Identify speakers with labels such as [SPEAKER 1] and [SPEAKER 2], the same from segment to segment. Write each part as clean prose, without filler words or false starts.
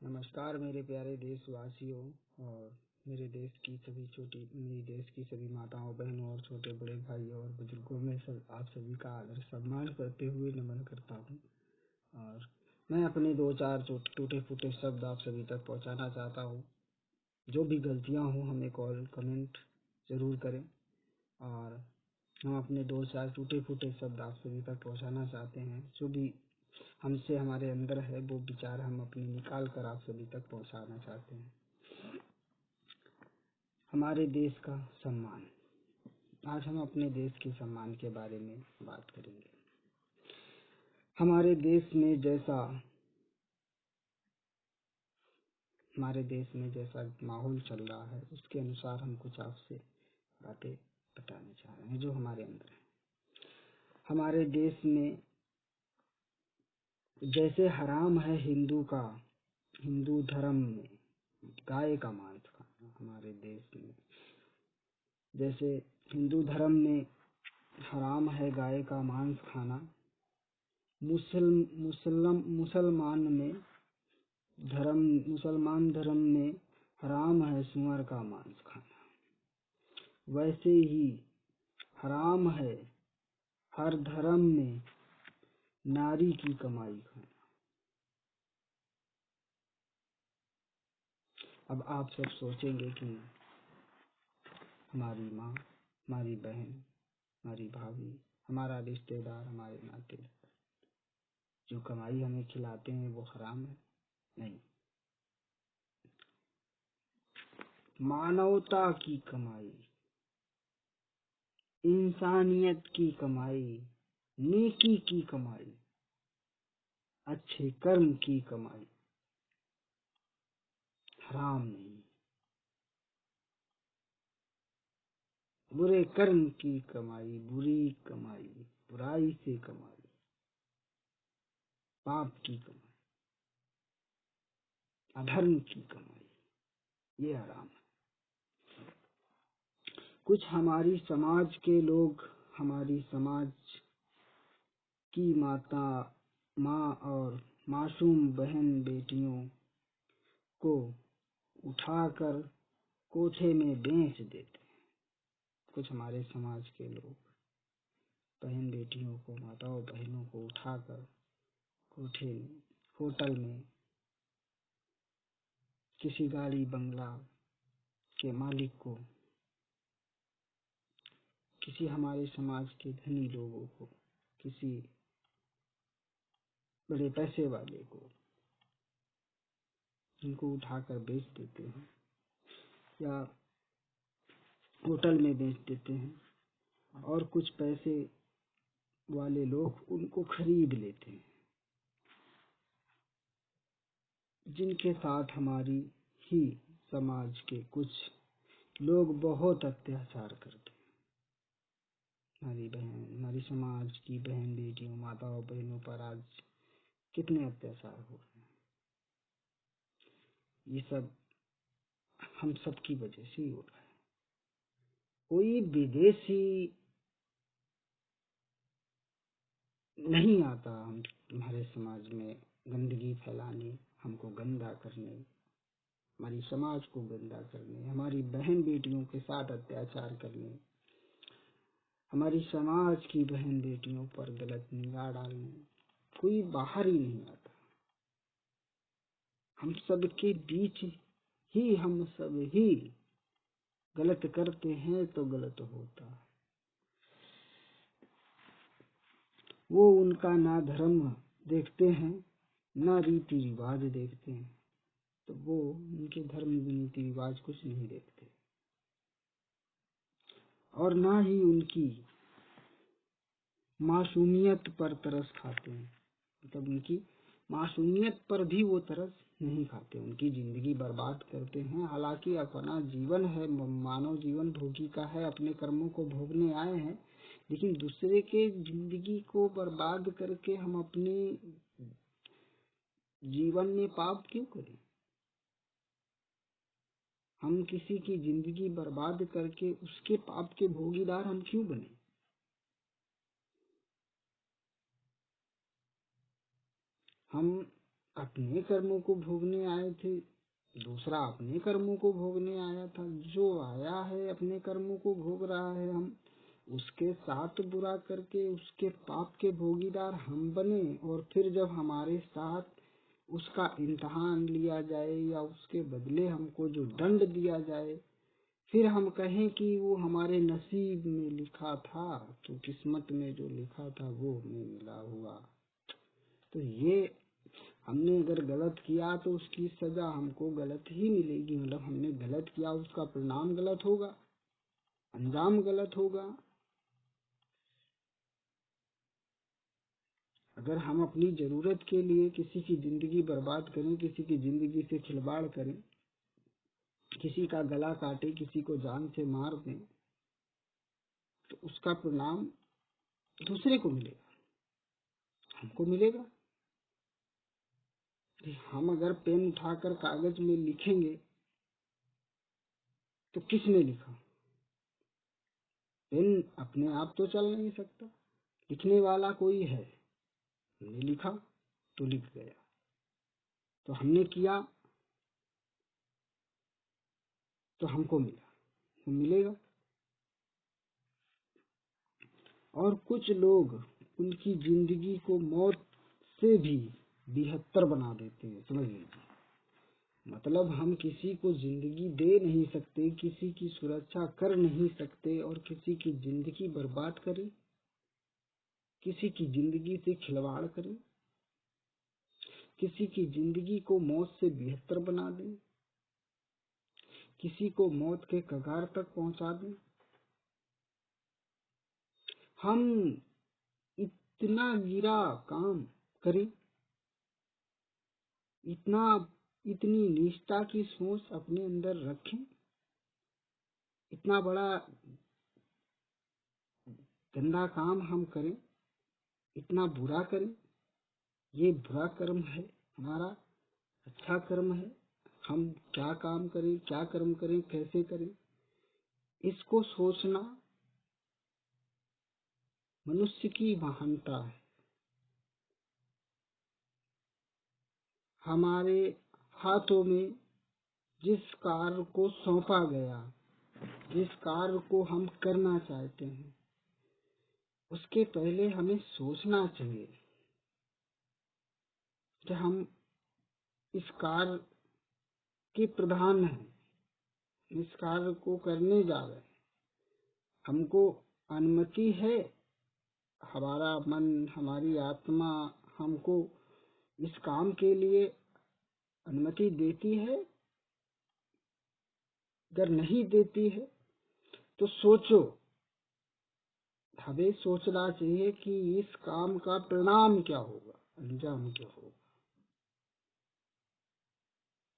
[SPEAKER 1] नमस्कार मेरे प्यारे देशवासियों और मेरे देश की सभी माताओं, बहनों और छोटे बड़े भाइयों और बुजुर्गों में आप सभी का आदर सम्मान करते हुए नमन करता हूँ। और मैं अपने दो चार टूटे फूटे शब्द आप सभी तक पहुँचाना चाहता हूँ। जो भी गलतियाँ हों हमें कॉल कमेंट जरूर करें और हम अपने दो चार टूटे फूटे शब्द आप सभी तक पहुँचाना चाहते हैं। जो भी हमसे हमारे अंदर है वो विचार हम अपने निकाल कर आप सभी तक पहुंचाना चाहते हैं। हमारे देश का सम्मान। आज हम अपने देश के सम्मान के बारे में बात करेंगे। हमारे देश में जैसा माहौल चल रहा है उसके अनुसार हम कुछ आपसे बातें बताने चाह रहे हैं जो हमारे अंदर है। हमारे देश में जैसे हराम है हिंदू धर्म में गाय का मांस खाना, हमारे देश में जैसे हिंदू धर्म में हराम है गाय का मांस खाना, मुसलमान धर्म में हराम है सुअर का मांस खाना। वैसे ही हराम है हर धर्म में नारी की कमाई खाना। अब आप सब सोचेंगे कि हमारी माँ, हमारी बहन, हमारी भाभी, हमारा रिश्तेदार, हमारे नातेदार जो कमाई हमें खिलाते हैं वो हराम है? नहीं। मानवता की कमाई, इंसानियत की कमाई, नेकी की कमाई, अच्छे कर्म की कमाई हराम नहीं। बुरे कर्म की कमाई, बुरी कमाई, बुराई से कमाई, पाप की कमाई, अधर्म की कमाई, ये हराम है। कुछ हमारी समाज के लोग हमारी समाज की माँ और मासूम बहन बेटियों को उठाकर कोठे में बेच देते। कुछ हमारे समाज के लोग बहन बेटियों को, माताओं बहनों को उठाकर कोठे में, होटल में, किसी गाड़ी बंगला के मालिक को, किसी हमारे समाज के धनी लोगों को, किसी बड़े पैसे वाले को, इनको उठाकर बेच देते हैं या होटल में बेच देते हैं और कुछ पैसे वाले लोग उनको खरीद लेते हैं, जिनके साथ हमारी ही समाज के कुछ लोग बहुत अत्याचार करते हैं। हमारी समाज की बहन बेटियों, माताओं बहनों पर आज कितने अत्याचार हो रहे हैं। ये सब हम सब की वजह से ही हो रहा है। कोई विदेशी नहीं आता हमारे समाज में गंदगी फैलाने, हमको गंदा करने, हमारी समाज को गंदा करने, हमारी बहन बेटियों के साथ अत्याचार करने, हमारी समाज की बहन बेटियों पर गलत निगाह डालने। कोई बाहर ही नहीं आता। हम सब के बीच ही हम सब ही गलत करते हैं तो गलत होता है। वो उनका ना धर्म देखते हैं ना रीति रिवाज देखते हैं, तो वो उनके धर्म रीति रिवाज कुछ नहीं देखते और ना ही उनकी मासूमियत पर तरस खाते हैं। मतलब उनकी मासूमियत पर भी वो तरस नहीं खाते, उनकी जिंदगी बर्बाद करते हैं। हालांकि अपना जीवन है, मानव जीवन भोगी का है, अपने कर्मों को भोगने आए हैं, लेकिन दूसरे के जिंदगी को बर्बाद करके हम अपने जीवन में पाप क्यों करें? हम किसी की जिंदगी बर्बाद करके उसके पाप के भोगीदार हम क्यों बने? हम अपने कर्मों को भोगने आए थे, दूसरा अपने कर्मों को भोगने आया था। जो आया है अपने कर्मों को भोग रहा है, हम उसके साथ बुरा करके उसके पाप के भोगीदार हम बने, और फिर जब हमारे साथ उसका इम्तिहान लिया जाए या उसके बदले हमको जो दंड दिया जाए, फिर हम कहें कि वो हमारे नसीब में लिखा था, तो किस्मत में जो लिखा था वो हमें मिला हुआ। तो ये हमने अगर गलत किया तो उसकी सजा हमको गलत ही मिलेगी। मतलब हमने गलत किया, उसका परिणाम गलत होगा, अंजाम गलत होगा। अगर हम अपनी जरूरत के लिए किसी की जिंदगी बर्बाद करें, किसी की जिंदगी से खिलवाड़ करें, किसी का गला काटे, किसी को जान से मार दें, तो उसका परिणाम दूसरे को मिलेगा, हमको मिलेगा। हम अगर पेन उठाकर कागज में लिखेंगे तो किसने लिखा? पेन अपने आप तो चल नहीं सकता, लिखने वाला कोई है। हमने लिखा तो लिख गया, तो हमने किया तो हमको मिला, तो मिलेगा। और कुछ लोग उनकी जिंदगी को मौत से भी बेहतर बना देते हैं, समझ लीजिए। मतलब हम किसी को जिंदगी दे नहीं सकते, किसी की सुरक्षा कर नहीं सकते, और किसी की जिंदगी बर्बाद करें, किसी की जिंदगी से खिलवाड़ करें, किसी की जिंदगी को मौत से बेहतर बना दें, किसी को मौत के कगार तक पहुंचा दें। हम इतना गिरा काम करें, इतना इतनी नीचता की सोच अपने अंदर रखें, इतना बड़ा गंदा काम हम करें, इतना बुरा करें। ये बुरा कर्म है हमारा, अच्छा कर्म है। हम क्या काम करें, क्या कर्म करें, कैसे करें, इसको सोचना मनुष्य की महानता है। हमारे हाथों में जिस कार्य को सौंपा गया, जिस कार्य को हम करना चाहते हैं, उसके पहले हमें सोचना चाहिए कि हम इस कार्य के प्रधान हैं, इस कार्य को करने जा रहे हैं। हमको अनुमति है, हमारा मन, हमारी आत्मा हमको इस काम के लिए अनुमति देती है। अगर नहीं देती है तो सोचो, हमें सोचना चाहिए कि इस काम का परिणाम क्या होगा, अंजाम क्या होगा।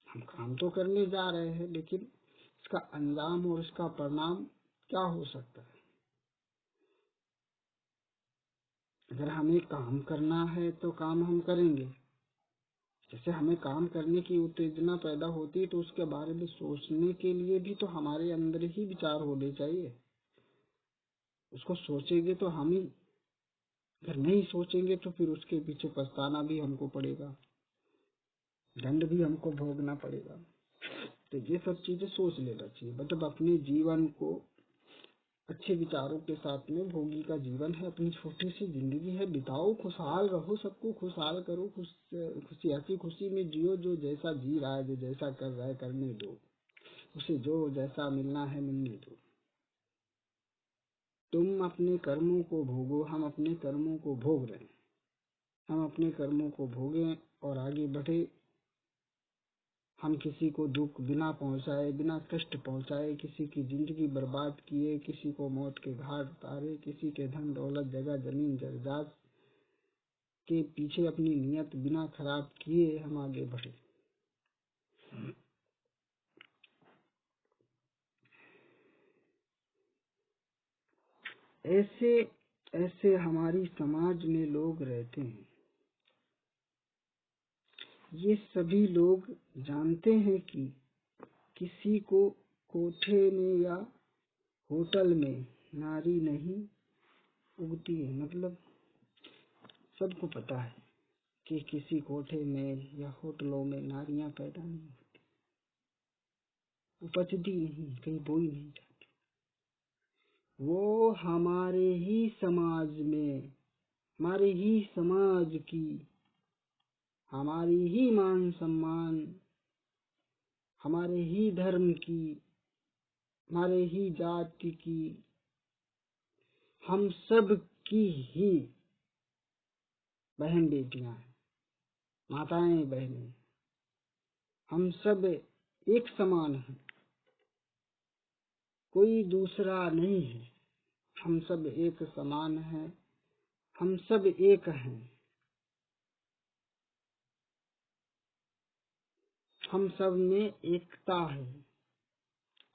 [SPEAKER 1] हम काम तो करने जा रहे हैं, लेकिन इसका अंजाम और इसका परिणाम क्या हो सकता है। अगर हमें काम करना है तो काम हम करेंगे। जैसे हमें काम करने की उत्तेजना पैदा होती है, तो उसके बारे में सोचने के लिए भी तो हमारे अंदर ही विचार होने चाहिए। उसको सोचेंगे तो हम ही, अगर नहीं सोचेंगे तो फिर उसके पीछे पछताना भी हमको पड़ेगा, दंड भी हमको भोगना पड़ेगा। तो ये सब चीजें सोच लेना चाहिए। मतलब अपने जीवन को अच्छे विचारों के साथ में, भोगी का जीवन है, अपनी छोटी सी जिंदगी है, बिताओ, खुशहाल रहो, सबको खुशहाल करो, खुशी हंसी खुशी में जियो। जो जैसा जी रहा है, जो जैसा कर रहा है करने दो, उसे जो जैसा मिलना है मिलने दो। तुम अपने कर्मों को भोगो, हम अपने कर्मों को भोग रहे हैं। हम अपने कर्मों को भोगें और आगे बढ़े। हम किसी को दुख बिना पहुंचाए, बिना कष्ट पहुंचाए, किसी की जिंदगी बर्बाद किए, किसी को मौत के घाट उतारे, किसी के धन दौलत जगह जमीन जायदाद के पीछे अपनी नियत बिना खराब किए हम आगे बढ़े। ऐसे ऐसे हमारी समाज में लोग रहते हैं। ये सभी लोग जानते हैं कि किसी को कोठे में या होटल में नारी नहीं उगती है। मतलब सबको पता है कि किसी कोठे में या होटलों में नारियां पैदा नहीं होती, उपजती नहीं, कहीं बोई नहीं जाती। वो हमारे ही समाज में, हमारे ही समाज की, हमारी ही मान सम्मान, हमारे ही धर्म की, हमारे ही जाति की, हम सब की ही बहन बेटियां हैं, माताएं बहनें, हम सब एक समान हैं, कोई दूसरा नहीं है, हम सब एक समान हैं, हम सब एक हैं, हम सब में एकता है।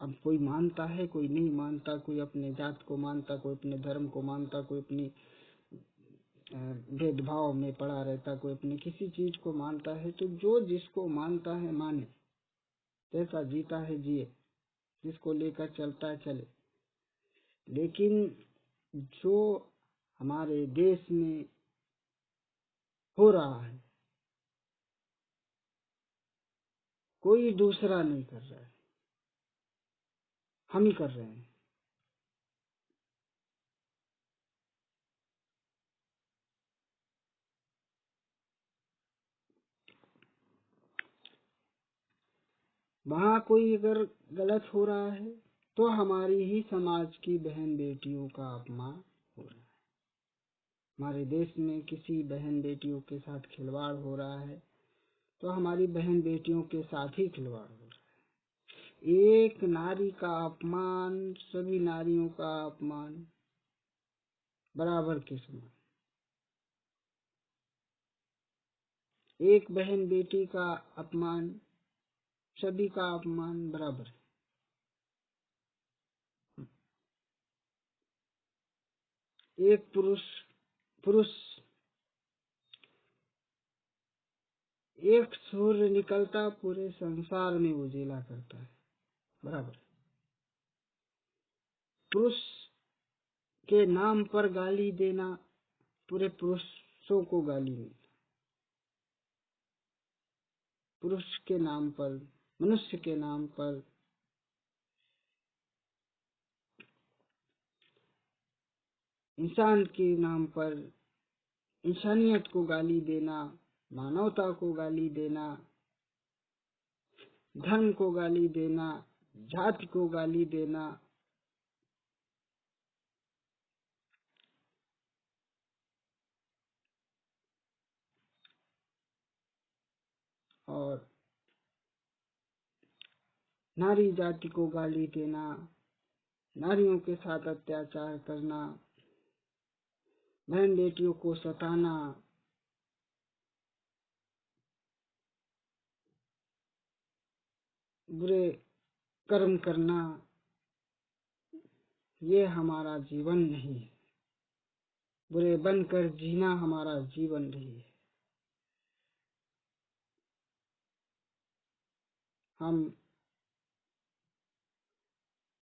[SPEAKER 1] अब कोई मानता है, कोई नहीं मानता, कोई अपने जात को मानता, कोई अपने धर्म को मानता, कोई अपनी भेदभाव में पड़ा रहता, कोई अपनी किसी चीज को मानता है। तो जो जिसको मानता है माने, जैसा जीता है जिए, जिसको लेकर चलता है चले। लेकिन जो हमारे देश में हो रहा है, कोई दूसरा नहीं कर रहा है, हम ही कर रहे हैं। वहाँ कोई अगर गलत हो रहा है तो हमारी ही समाज की बहन बेटियों का अपमान हो रहा है। हमारे देश में किसी बहन बेटियों के साथ खिलवाड़ हो रहा है तो हमारी बहन बेटियों के साथ ही खिलवाड़ हो रहा है। एक नारी का अपमान सभी नारियों का अपमान बराबर के समान। एक बहन बेटी का अपमान सभी का अपमान बराबर है। एक पुरुष एक सूर्य निकलता पूरे संसार में उजिला करता है, बराबर। पुरुष के नाम पर गाली देना पूरे पुरुषों को गाली देना, पुरुष के नाम पर, मनुष्य के नाम पर इंसान के नाम पर इंसानियत को गाली देना, मानवता को गाली देना, धर्म को गाली देना, जाति को गाली देना, और नारी जाति को गाली देना, नारियों के साथ अत्याचार करना, बहन बेटियों को सताना, बुरे कर्म करना, ये हमारा जीवन नहीं है। बुरे बनकर जीना हमारा जीवन नहीं है। हम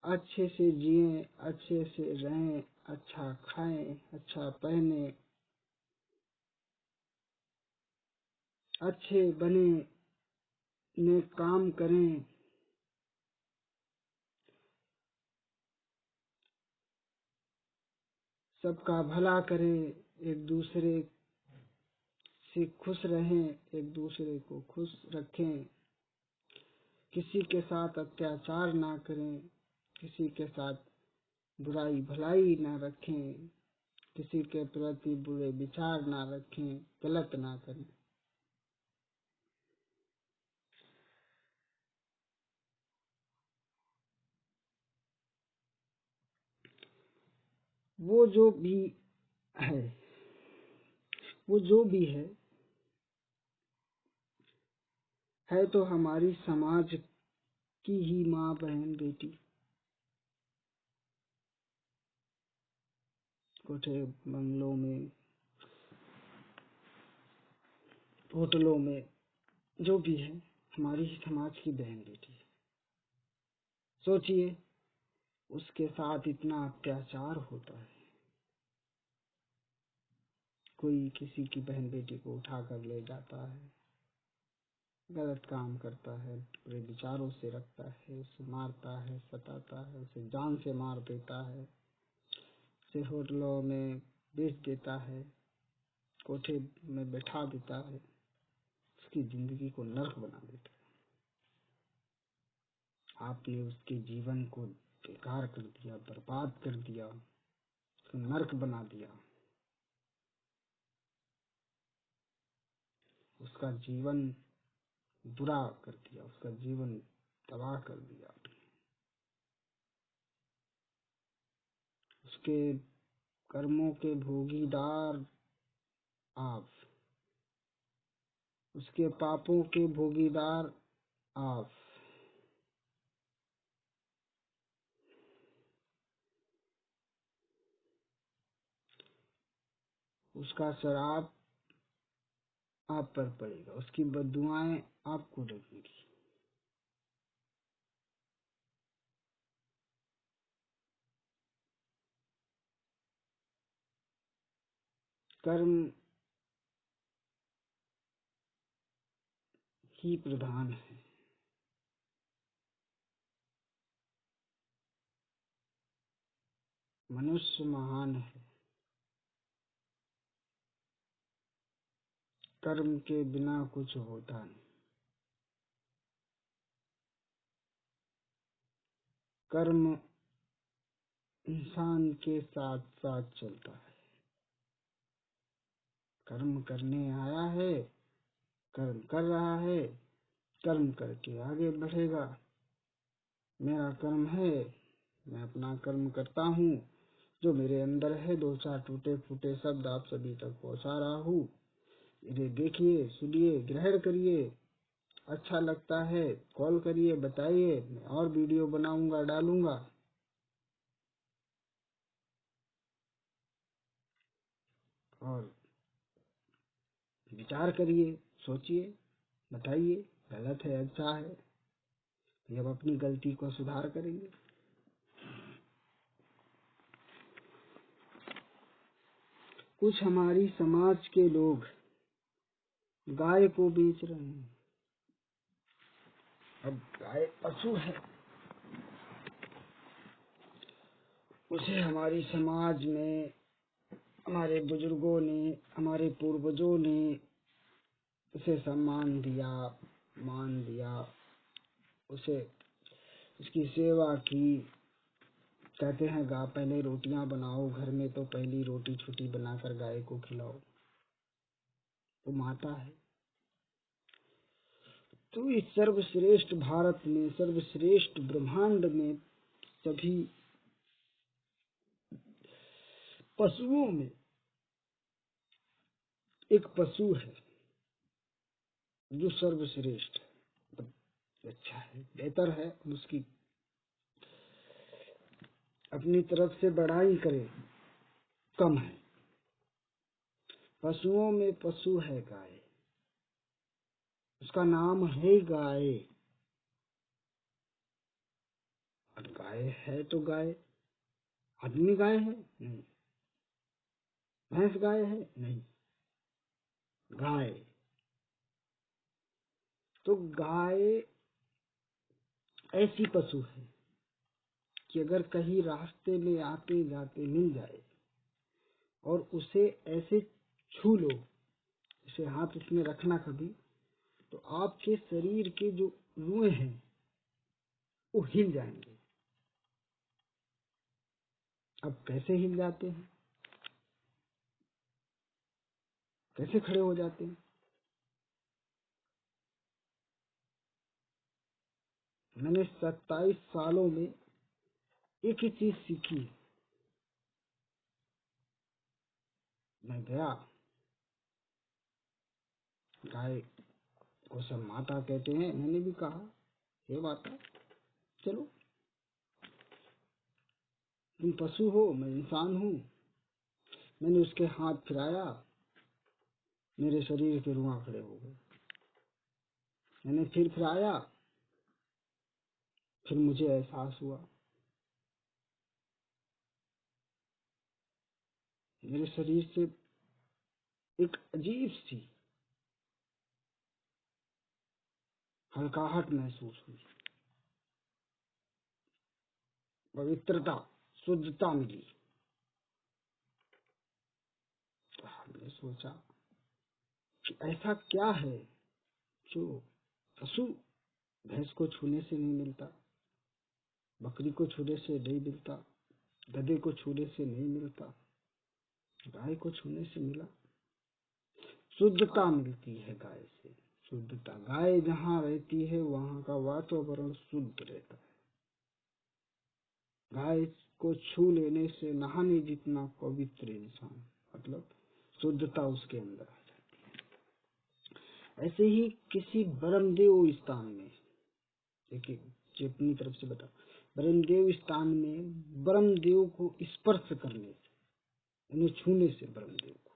[SPEAKER 1] अच्छे से जिएं, अच्छे से रहें, अच्छा खाएं, अच्छा पहने, अच्छे बने ने काम करें, सबका भला करें, एक दूसरे से खुश रहें, एक दूसरे को खुश रखें, किसी के साथ अत्याचार ना करें, किसी के साथ बुराई भलाई ना रखें, किसी के प्रति बुरे विचार ना रखें, गलत ना करें। वो जो भी है, वो जो भी है तो हमारी समाज की ही माँ बहन बेटी। कोठे बंगलों में, होटलों में जो भी है, हमारी ही समाज की बहन बेटी है। सोचिए, उसके साथ इतना अत्याचार होता है, कोई किसी की बहन बेटी को उठा कर ले जाता है, गलत काम करता है, बुरे विचारों से रखता है, उसे मारता है, सताता है, उसे जान से मार देता है, उसे होटलों में बेच देता है, कोठे में बैठा देता है, उसकी जिंदगी को नर्क बना देता है। आपने उसके जीवन को बेकार कर दिया, बर्बाद कर दिया, उसको नर्क बना दिया, उसका जीवन बुरा कर दिया, उसका जीवन तबाह कर दिया। उसके कर्मों के भोगीदार आप, उसके पापों के भोगीदार आप। उसका शराब आप पर पड़ेगा, उसकी बद्दुआएं आपको लगेंगी। कर्म ही प्रधान है। मनुष्य महान है, कर्म के बिना कुछ होता नहीं। कर्म इंसान के साथ साथ चलता है। कर्म करने आया है, कर्म कर रहा है, कर्म करके आगे बढ़ेगा। मेरा कर्म है, मैं अपना कर्म करता हूँ, जो मेरे अंदर है, दो चार टूटे फूटे शब्द आप सभी तक पहुँचा रहा हूँ। इन्हें देखिए, सुनिए, ग्रहण करिए। अच्छा लगता है कॉल करिए, बताइए, मैं और वीडियो बनाऊंगा, डालूंगा। और विचार करिए, सोचिए, बताइए गलत है अच्छा है, जब अपनी गलती को सुधार करेंगे। कुछ हमारी समाज के लोग गाय को बेच रहे हैं। अब गाय पशु है, उसे हमारी समाज में हमारे बुजुर्गों ने, हमारे पूर्वजों ने उसे सम्मान दिया, मान दिया, उसे उसकी सेवा की। कहते हैं गा पहले रोटियां बनाओ घर में, तो पहली रोटी छोटी बनाकर गाय को खिलाओ, वो माता है। तो इस सर्वश्रेष्ठ भारत में, सर्वश्रेष्ठ ब्रह्मांड में सभी पशुओं में एक पशु है जो सर्वश्रेष्ठ है, अच्छा है, बेहतर है। उसकी अपनी तरफ से बड़ाई करे कम है। पशुओं में पशु है गाय, उसका नाम है गाय। और गाय है तो गाय, आदमी गाय है नहीं, भैंस गाय है नहीं, गाय। तो गाय ऐसी पशु है कि अगर कहीं रास्ते में आते जाते मिल जाए और उसे ऐसे छू लो, इसे हाथ इसमें रखना कभी, तो आपके शरीर के जो रुएं हैं वो हिल जाएंगे। अब कैसे हिल जाते हैं, कैसे खड़े हो जाते हैं? मैंने 27 सालों में एक ही चीज सीखी। मैं गया, गाय को सब माता कहते हैं, मैंने भी कहा हे माता चलो, तुम पशु हो, मैं इंसान हूँ। मैंने उसके हाथ फिराया, मेरे शरीर के रुआं खड़े हो गए। मैंने फिर फिराया, फिर मुझे एहसास हुआ, मेरे शरीर से एक अजीब सी हल्काहट महसूस हुई, पवित्रता, शुद्धता मिली। तो हमने सोचा कि ऐसा क्या है जो पशु भैंस को छूने से नहीं मिलता, बकरी को छूने से नहीं मिलता, गधे को छूने से नहीं मिलता, गाय को छूने से मिला। शुद्धता मिलती है गाय से, शुद्धता। गाय जहाँ रहती है वहाँ का वातावरण शुद्ध रहता है। गाय को छू लेने से नहाने जितना पवित्र इंसान, मतलब शुद्धता उसके अंदर आ जाती है। ऐसे ही किसी ब्रह्मदेव स्थान में, देखिए जो अपनी तरफ से बता, ब्रह्मदेव स्थान में ब्रह्मदेव को स्पर्श करने से, उन्हें छूने से, ब्रह्मदेव को,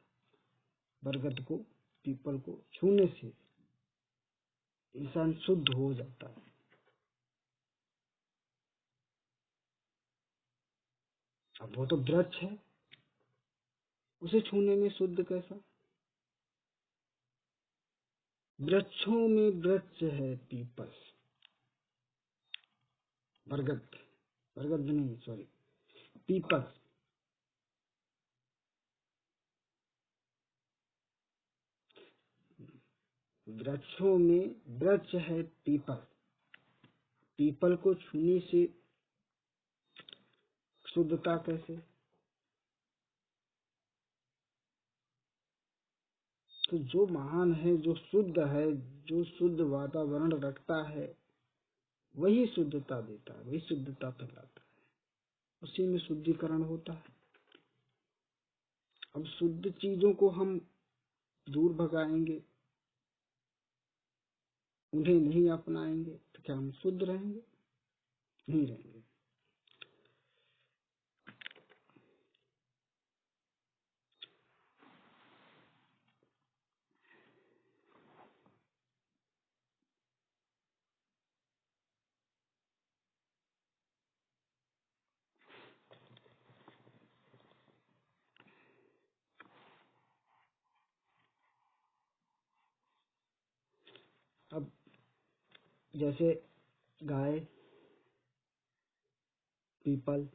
[SPEAKER 1] बरगद को, पीपल को छूने से इंसान शुद्ध हो जाता है। अब वो तो वृक्ष है, उसे छूने में शुद्ध कैसा? वृक्षों में वृक्ष है पीपल, बरगद, बरगद नहीं सॉरी, पीपल। वृक्षों में वृक्ष है पीपल, पीपल को छूने से शुद्धता कैसे? तो जो महान है, जो शुद्ध है, जो शुद्ध वातावरण रखता है, वही शुद्धता देता है, वही शुद्धता फैलाता है, उसी में शुद्धिकरण होता है। अब शुद्ध चीजों को हम दूर भगाएंगे, उन्हें नहीं अपनाएंगे, तो क्या हम शुद्ध रहेंगे? नहीं रहेंगे। अब जैसे गाय, पीपल,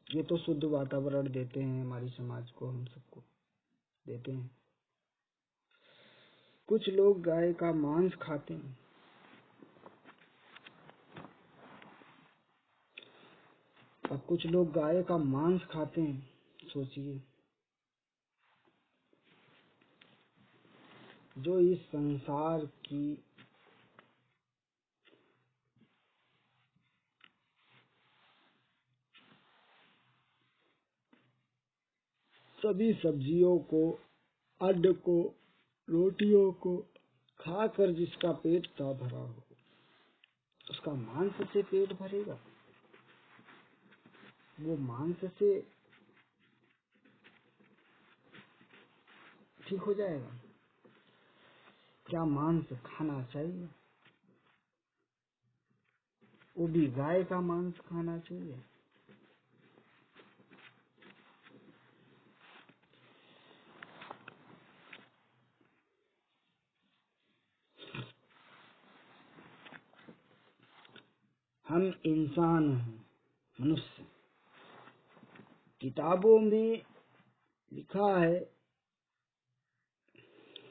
[SPEAKER 1] ये तो शुद्ध वातावरण देते हैं हमारी समाज को, हम सबको देते हैं। कुछ लोग गाय का मांस खाते हैं। अब कुछ लोग गाय का मांस खाते हैं। सोचिए, जो इस संसार की सभी सब्जियों को, अन्न को, रोटियों को खाकर जिसका पेट ना भरा हो, उसका मांस से पेट भरेगा? वो मांस से ठीक हो जाएगा? क्या मांस खाना चाहिए? वो भी गाय का मांस खाना चाहिए? हम इंसान हैं, मनुष्य। किताबों में लिखा है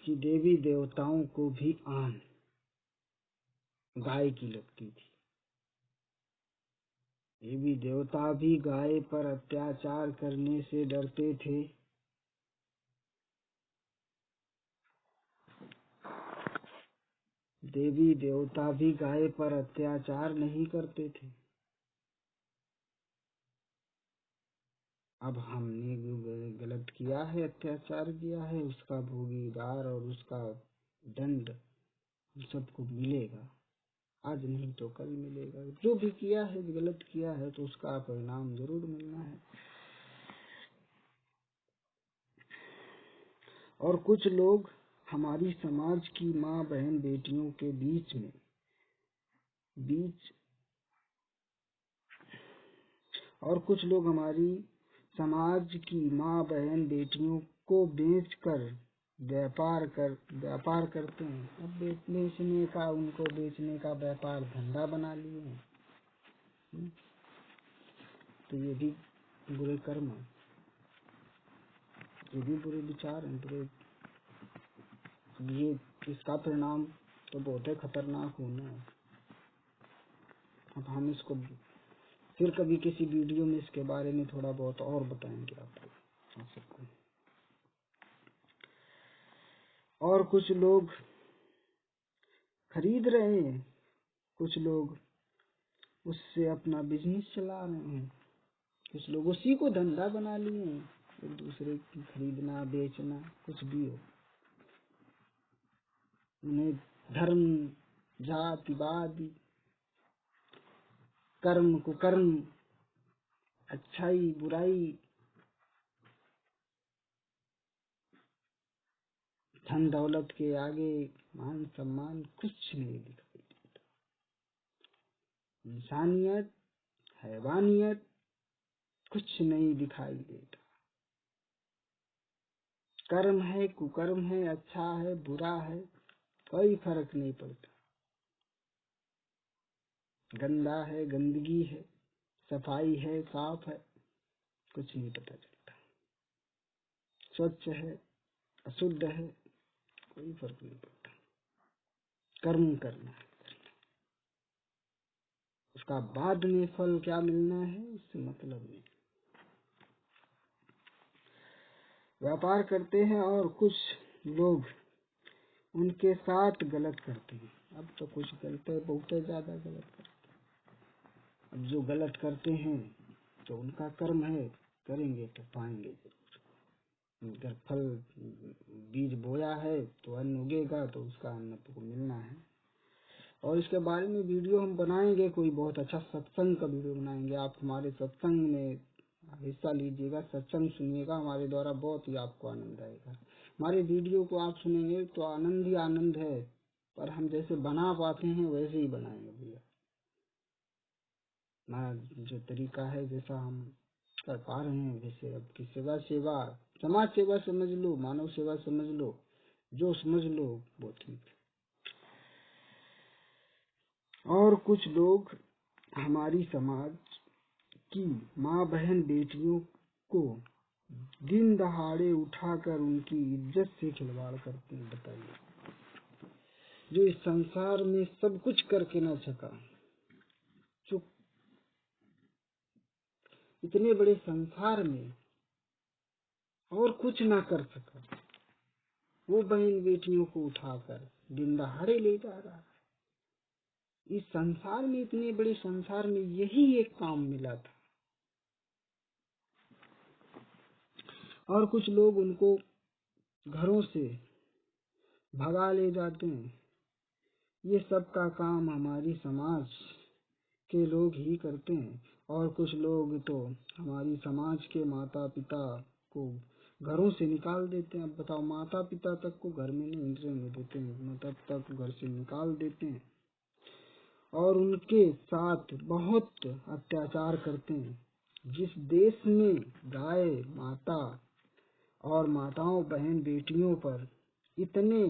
[SPEAKER 1] कि देवी देवताओं को भी आन गाय की लगती थी। देवी देवता भी गाय पर अत्याचार करने से डरते थे। देवी देवता भी गाय पर अत्याचार नहीं करते थे। अब हमने गलत किया है, अत्याचार किया है, उसका भोगीदार और उसका दंड सबको मिलेगा। आज नहीं तो कल मिलेगा। जो भी किया है, गलत किया है, तो उसका परिणाम जरूर मिलना है। और कुछ लोग हमारी समाज की माँ बहन बेटियों के बीच और कुछ लोग हमारी समाज की माँ बहन बेटियों को बेचकर व्यापार करते हैं। अब बेचने का उनको बेचने का व्यापार धंधा बना लिए हैं। तो ये भी बुरे कर्म है, ये भी बुरे विचार हैं, बुरे। ये इसका परिणाम तो बहुत ही खतरनाक होना है। अब हम इसको फिर कभी किसी वीडियो में इसके बारे में थोड़ा बहुत और बताएंगे आपको, आप सबको। और कुछ लोग खरीद रहे हैं, कुछ लोग उससे अपना बिजनेस चला रहे हैं, कुछ लोग उसी को धंधा बना लिए हैं, एक दूसरे की खरीदना बेचना, कुछ भी हो। उन्हें धर्म, जातिवाद, कर्म कुकर्म, अच्छाई बुराई, धन दौलत के आगे मान सम्मान कुछ नहीं दिखाई देता। इंसानियत, हैवानियत कुछ नहीं दिखाई देता। कर्म है कुकर्म है, अच्छा है बुरा है, कोई फर्क नहीं पड़ता। गंदा है गंदगी है, सफाई है साफ है, कुछ नहीं पता चलता। स्वच्छ है अशुद्ध है, कोई फर्क नहीं पड़ता। कर्म करना है, उसका बाद में फल क्या मिलना है उससे मतलब नहीं। व्यापार करते हैं और कुछ लोग उनके साथ गलत करते हैं। अब तो कुछ करते बहुत ज्यादा गलत करते हैं। अब जो गलत करते हैं तो उनका कर्म है, करेंगे तो पाएंगे जरूर। अगर फल बीज बोया है तो अन्न उगेगा, तो उसका अन्न तो मिलना है। और इसके बारे में वीडियो हम बनाएंगे, कोई बहुत अच्छा सत्संग का वीडियो बनाएंगे। आप हमारे सत्संग में हिस्सा लीजिएगा, सत्संग सुनिएगा, हमारे द्वारा बहुत ही आपको आनंद आएगा। हमारे वीडियो को आप सुनेंगे तो आनंद ही आनंद है, पर हम जैसे बना पाते हैं वैसे ही बनाएंगे भैया। हमारा जो तरीका है, जैसा हम कर पा रहे हैं वैसे। अब की सेवा समाज सेवा समझ लो, मानव सेवा समझ लो, जो समझ लो वो ठीक है। और कुछ लोग हमारी समाज की माँ बहन बेटियों को दिन दहाड़े उठाकर उनकी इज्जत से खिलवाड़ करते हैं। बताइए, जो इस संसार में सब कुछ करके न सका, जो इतने बड़े संसार में और कुछ ना कर सका, वो बहन बेटियों को उठाकर दिन दहाड़े ले जा रहा है। इस संसार में, इतने बड़े संसार में यही एक काम मिला था। और कुछ लोग उनको घरों से भगा ले जाते हैं। ये सब का काम हमारी समाज के लोग ही करते हैं। और कुछ लोग तो हमारी समाज के माता पिता को घरों से निकाल देते हैं। अब बताओ, माता पिता तक को घर में नहीं रहने देते हैं, माता पिता को घर से निकाल देते हैं और उनके साथ बहुत अत्याचार करते हैं। जिस देश में गाय माता और माताओं बहन बेटियों पर इतने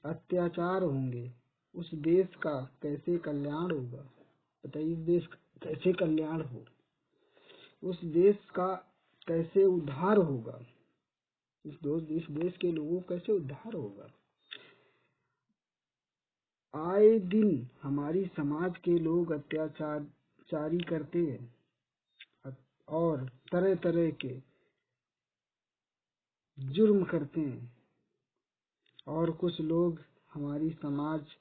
[SPEAKER 1] अत्याचार होंगे, उस देश का कैसे कल्याण होगा? बताइए, इस देश का कैसे कल्याण हो, उस देश का कैसे उद्धार होगा, इस देश के लोगों का कैसे उद्धार होगा? आए दिन हमारी समाज के लोग अत्याचारी करते हैं और तरह तरह के जुर्म करते हैं। और कुछ लोग हमारी समाज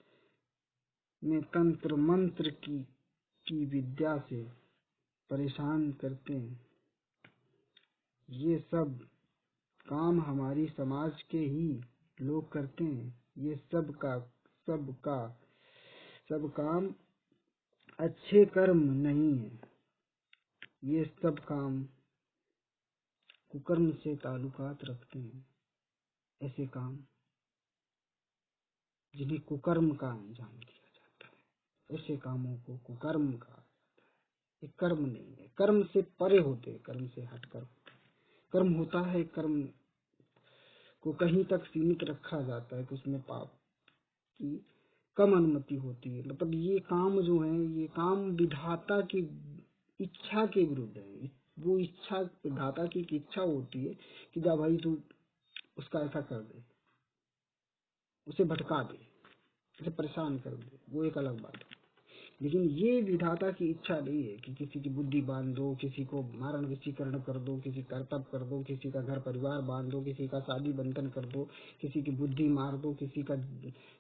[SPEAKER 1] में तंत्र मंत्र की विद्या से परेशान करते हैं। ये सब काम हमारी समाज के ही लोग करते हैं। ये सब काम अच्छे कर्म नहीं है। ये सब काम कुकर्म से ताल्लुकात रखते हैं। ऐसे काम जिन्हें कुकर्म का अंजाम दिया जाता है, ऐसे कामों को कुकर्म का, ये कर्म नहीं है। कर्म से परे होते, कर्म से हटकर कर्म होता है। कर्म को कहीं तक सीमित रखा जाता है कि उसमें पाप की कम अनुमति होती है। मतलब ये काम जो है, ये काम विधाता की इच्छा के विरुद्ध है। वो इच्छा विधाता की इच्छा होती है कि जा भाई तू उसका ऐसा कर दे, उसे भटका दे, उसे परेशान कर दे, वो एक अलग बात है। लेकिन ये विधाता की इच्छा नहीं है कि किसी की बुद्धि बांध दो, किसी को मारण वशीकरण कर दो, किसी कर्तव्य कर दो, किसी का घर परिवार बांध दो, किसी का शादी बंधन कर दो, किसी की बुद्धि मार दो, किसी का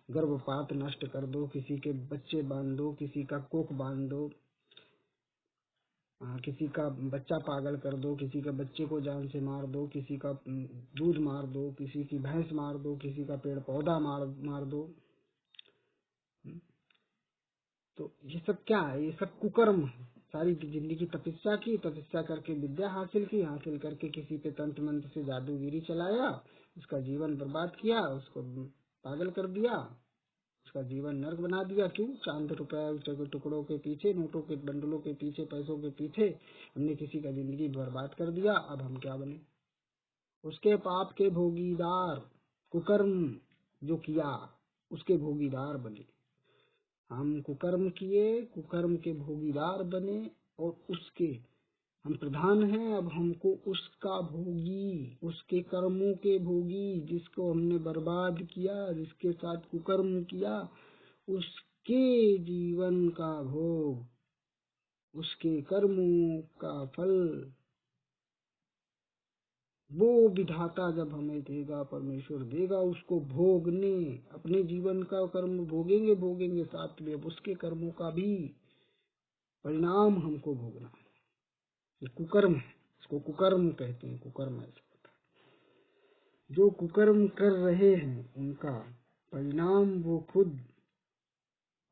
[SPEAKER 1] गर्भपात नष्ट कर दो, किसी के बच्चे बांध दो, किसी का कोख बांध दो, किसी का बच्चा पागल कर दो, किसी के बच्चे को जान से मार दो, किसी का दूध मार दो, किसी की भैंस मार दो, किसी का पेड़ पौधा मार दो। तो ये सब क्या है? ये सब कुकर्म है। सारी जिंदगी तपस्या की, तपस्या करके विद्या हासिल की, हासिल करके किसी पे तंत्र मंत्र से जादूगिरी चलाया, उसका जीवन बर्बाद किया, उसको पागल कर दिया, उसका जीवन नर्क बना दिया। क्यों? चांद रुपए के टुकड़ों के पीछे, नोटों के बंडलों के पीछे, पैसों के पीछे हमने किसी का जिंदगी बर्बाद कर दिया। अब हम क्या बने? उसके पाप के भोगीदार, कुकर्म जो किया उसके भोगीदार बने। हम कुकर्म किए, कुकर्म के भोगीदार बने और उसके हम प्रधान हैं। अब हमको उसका भोगी, उसके कर्मों के भोगी, जिसको हमने बर्बाद किया, जिसके साथ कुकर्म किया, उसके जीवन का भोग, उसके कर्मों का फल वो विधाता जब हमें देगा, परमेश्वर देगा उसको भोगने। अपने जीवन का कर्म भोगेंगे साथ में, अब उसके कर्मों का भी परिणाम हमको भोगना है। ये कुकर्म है, इसको कुकर्म कहते हैं। कुकर्म ऐसा होता है। जो कुकर्म कर रहे हैं उनका परिणाम वो खुद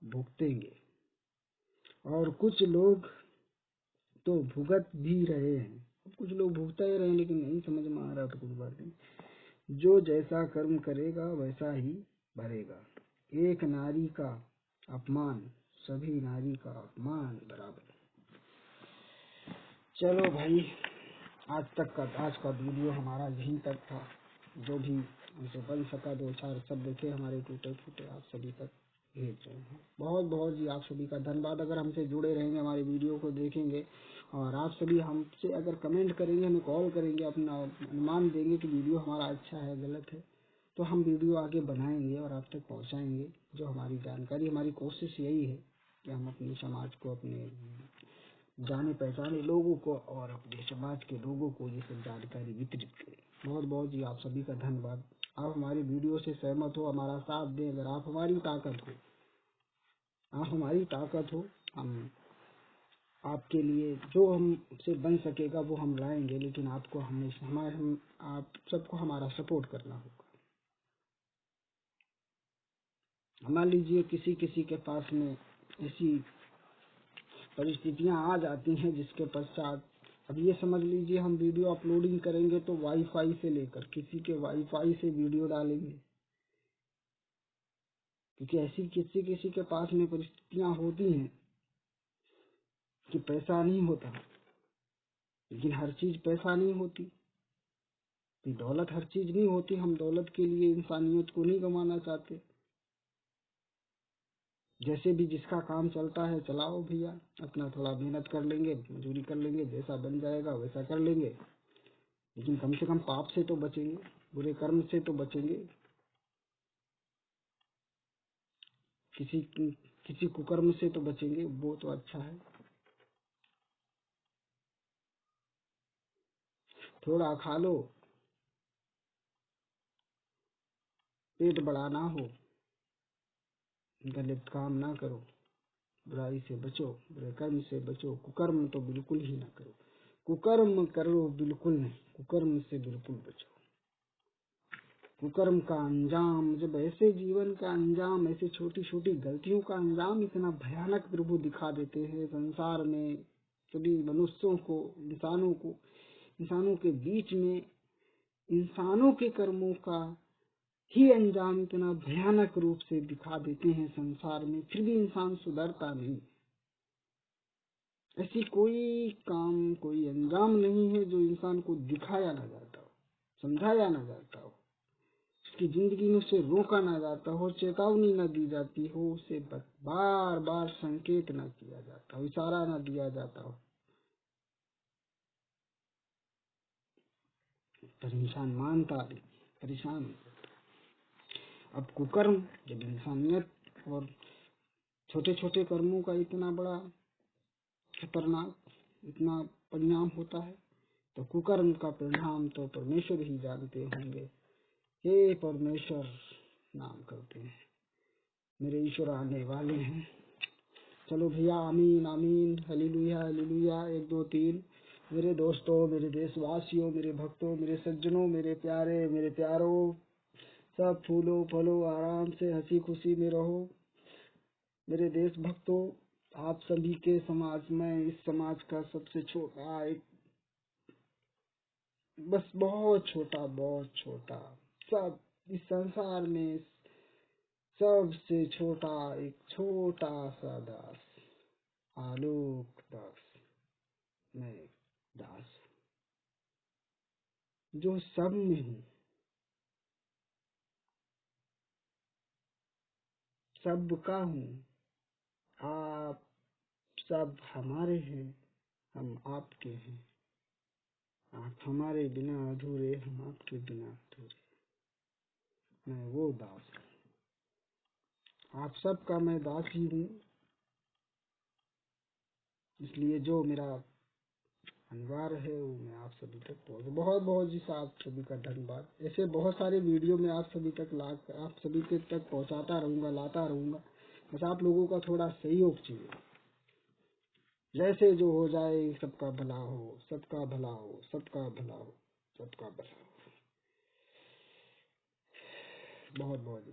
[SPEAKER 1] भुगतेंगे, और कुछ लोग तो भुगत भी रहे हैं। कुछ लोग भुगता ही रहे, लेकिन नहीं समझ में आ रहा तो कुछ बात नहीं। जो जैसा कर्म करेगा वैसा ही भरेगा। एक नारी का अपमान सभी नारी का अपमान बराबर। चलो भाई, आज का वीडियो हमारा यहीं तक था। जो भी हमसे बन सका, दो चार शब्द थे हमारे टूटे फूटे, आप सभी तक भेज रहे हैं। बहुत बहुत जी आप सभी का धन्यवाद। अगर हमसे जुड़े रहेंगे, हमारे वीडियो को देखेंगे, और आप सभी हमसे अगर कमेंट करेंगे, हमें कॉल करेंगे, अपना अनुमान देंगे कि वीडियो हमारा अच्छा है गलत है, तो हम वीडियो आगे बनाएंगे और आप तक पहुंचाएंगे जो हमारी जानकारी। हमारी कोशिश यही है कि हम अपने समाज को, अपने जाने पहचाने लोगों को और अपने समाज के लोगों को ये सब जानकारी वितरित करें। बहुत बहुत जी आप सभी का धन्यवाद। आप हमारी वीडियो से सहमत हो, हमारा साथ दें। अगर आप हमारी ताकत हो, हम आपके लिए जो हमसे बन सकेगा वो हम लाएंगे, लेकिन आपको हमेशा आप सबको हमारा सपोर्ट करना होगा। मान लीजिए किसी किसी के पास में ऐसी परिस्थितियां आ जाती हैं जिसके पश्चात, अब ये समझ लीजिए हम वीडियो अपलोडिंग करेंगे तो वाईफाई से लेकर किसी के वाईफाई से वीडियो डालेंगे, क्योंकि ऐसी किसी किसी के पास में परिस्थितियां होती हैं कि पैसा नहीं होता। लेकिन हर चीज पैसा नहीं होती, कि दौलत हर चीज नहीं होती। हम दौलत के लिए इंसानियत को नहीं गंवाना चाहते। जैसे भी जिसका काम चलता है चलाओ भैया, अपना थोड़ा मेहनत कर लेंगे, मजदूरी कर लेंगे, जैसा बन जाएगा वैसा कर लेंगे, लेकिन कम से कम पाप से तो बचेंगे, बुरे कर्म से तो बचेंगे। किसी किसी कुकर्म से तो बचेंगे, वो तो अच्छा है। थोड़ा खा लो, पेट बड़ा ना हो, गलत काम ना करो, बुराई से बचो, बुरे कर्म से बचो, कुकर्म तो बिल्कुल ही ना करो। कुकर्म करो बिल्कुल नहीं, कुकर्म से बिल्कुल बचो। कुकर्म का अंजाम, जब ऐसे जीवन का अंजाम, ऐसे छोटी छोटी गलतियों का अंजाम इतना भयानक प्रभु दिखा देते हैं संसार में, सभी मनुष्यों को, इंसानों के बीच में, इंसानों के कर्मों का ही अंजाम इतना भयानक रूप से दिखा देते हैं संसार में, फिर भी इंसान सुधरता नहीं। ऐसी कोई काम, कोई अंजाम नहीं है जो इंसान को दिखाया ना जाता हो, समझाया ना जाता हो। कि जिंदगी में उसे रोका ना जाता हो, चेतावनी न दी जाती हो, उसे बार बार संकेत न किया जाता हो, इशारा न दिया जाता हो, पर इंसान मानता नहीं, परेशान हो जाता। अब कुकर्म जब इंसानियत और छोटे छोटे कर्मों का इतना बड़ा खतरनाक इतना परिणाम होता है, तो कुकर्म का परिणाम तो परमेश्वर ही जानते होंगे। हे परमेश्वर नाम करते हैं, मेरे ईश्वर आने वाले हैं। चलो भैया, आमीन आमीन, हालेलुया हालेलुया, 1 2 3। मेरे दोस्तों, मेरे देशवासियों, मेरे भक्तों, मेरे सज्जनों, मेरे प्यारे, मेरे प्यारों, सब फूलो फलो, आराम से हंसी खुशी में रहो। मेरे देश भक्तों, आप सभी के समाज में, इस समाज का सबसे छोटा एक, बस बहुत छोटा, सब इस संसार में सबसे छोटा एक छोटा सा दास, आलोक दास, मैं दास जो सब में हूँ, सबका हूँ। आप सब हमारे हैं, हम आपके हैं। आप हमारे बिना अधूरे, हम आपके बिना अधूरे। मैं वो दास हूँ, आप सबका मैं दास ही हूँ। इसलिए जो मेरा अनिवार्य है वो मैं आप सभी तक पहुँच, बहुत बहुत जी आप सभी का धन्यवाद। ऐसे बहुत सारे वीडियो में आप सभी के तक पहुँचाता रहूंगा, लाता रहूंगा। बस आप लोगों का थोड़ा सहयोग चाहिए। जैसे जो हो जाए, सबका भला हो, सबका भला हो, सबका भला हो, सबका भला हो। बहुत बहुत